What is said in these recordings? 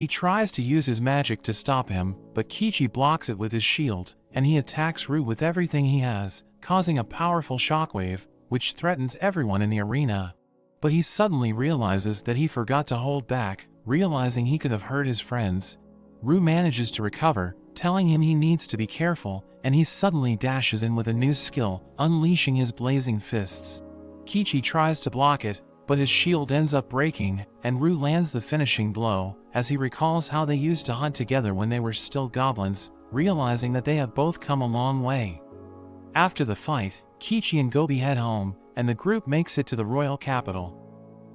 He tries to use his magic to stop him, but Kichi blocks it with his shield, and he attacks Rue with everything he has, causing a powerful shockwave, which threatens everyone in the arena. But he suddenly realizes that he forgot to hold back, realizing he could have hurt his friends. Rue manages to recover, telling him he needs to be careful, and he suddenly dashes in with a new skill, unleashing his blazing fists. Kichi tries to block it, but his shield ends up breaking, and Rue lands the finishing blow, as he recalls how they used to hunt together when they were still goblins, realizing that they have both come a long way. After the fight, Kichi and Gobi head home, and the group makes it to the royal capital.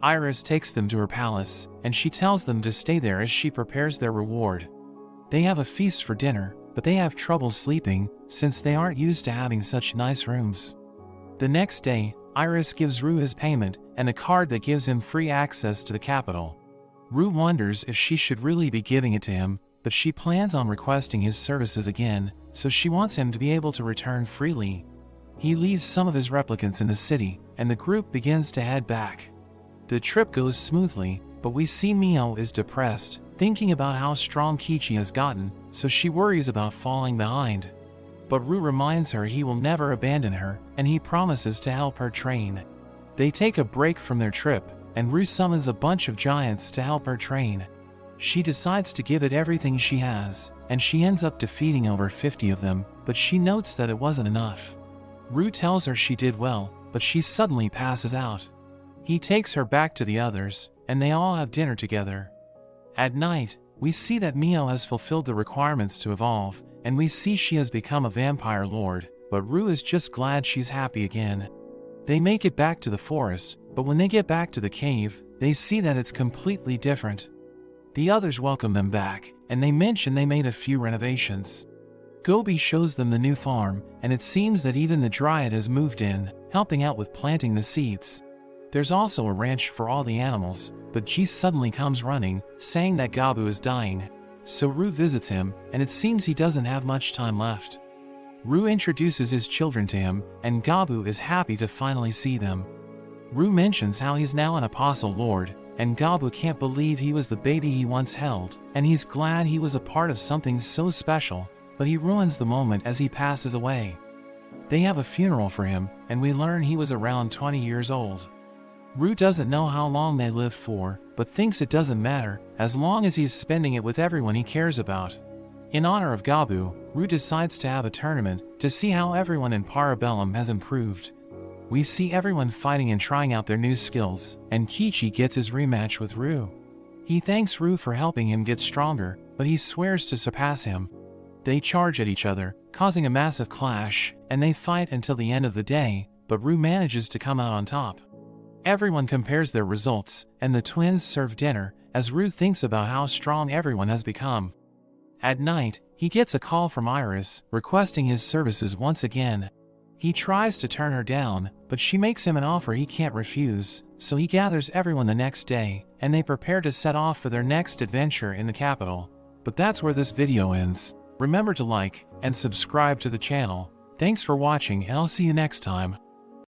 Iris takes them to her palace, and she tells them to stay there as she prepares their reward. They have a feast for dinner, but they have trouble sleeping, since they aren't used to having such nice rooms. The next day, Iris gives Rue his payment, and a card that gives him free access to the capital. Rue wonders if she should really be giving it to him, but she plans on requesting his services again, so she wants him to be able to return freely. He leaves some of his replicants in the city, and the group begins to head back. The trip goes smoothly, but we see Mio is depressed, thinking about how strong Kichi has gotten, so she worries about falling behind. But Rue reminds her he will never abandon her, and he promises to help her train. They take a break from their trip, and Rue summons a bunch of giants to help her train. She decides to give it everything she has, and she ends up defeating over 50 of them, but she notes that it wasn't enough. Rue tells her she did well, but she suddenly passes out. He takes her back to the others, and they all have dinner together. At night, we see that Mio has fulfilled the requirements to evolve, and we see she has become a vampire lord, but Rue is just glad she's happy again. They make it back to the forest, but when they get back to the cave, they see that it's completely different. The others welcome them back, and they mention they made a few renovations. Gobi shows them the new farm, and it seems that even the dryad has moved in, helping out with planting the seeds. There's also a ranch for all the animals, but G suddenly comes running, saying that Gabu is dying. So Rue visits him, and it seems he doesn't have much time left. Rue introduces his children to him, and Gabu is happy to finally see them. Rue mentions how he's now an apostle lord, and Gabu can't believe he was the baby he once held, and he's glad he was a part of something so special, but he ruins the moment as he passes away. They have a funeral for him, and we learn he was around 20 years old. Rue doesn't know how long they lived for, but thinks it doesn't matter, as long as he's spending it with everyone he cares about. In honor of Gabu, Rue decides to have a tournament, to see how everyone in Parabellum has improved. We see everyone fighting and trying out their new skills, and Kichi gets his rematch with Rue. He thanks Rue for helping him get stronger, but he swears to surpass him. They charge at each other, causing a massive clash, and they fight until the end of the day, but Rue manages to come out on top. Everyone compares their results, and the twins serve dinner, as Rue thinks about how strong everyone has become. At night, he gets a call from Iris, requesting his services once again. He tries to turn her down, but she makes him an offer he can't refuse, so he gathers everyone the next day, and they prepare to set off for their next adventure in the capital. But that's where this video ends. Remember to like and subscribe to the channel. Thanks for watching, and I'll see you next time.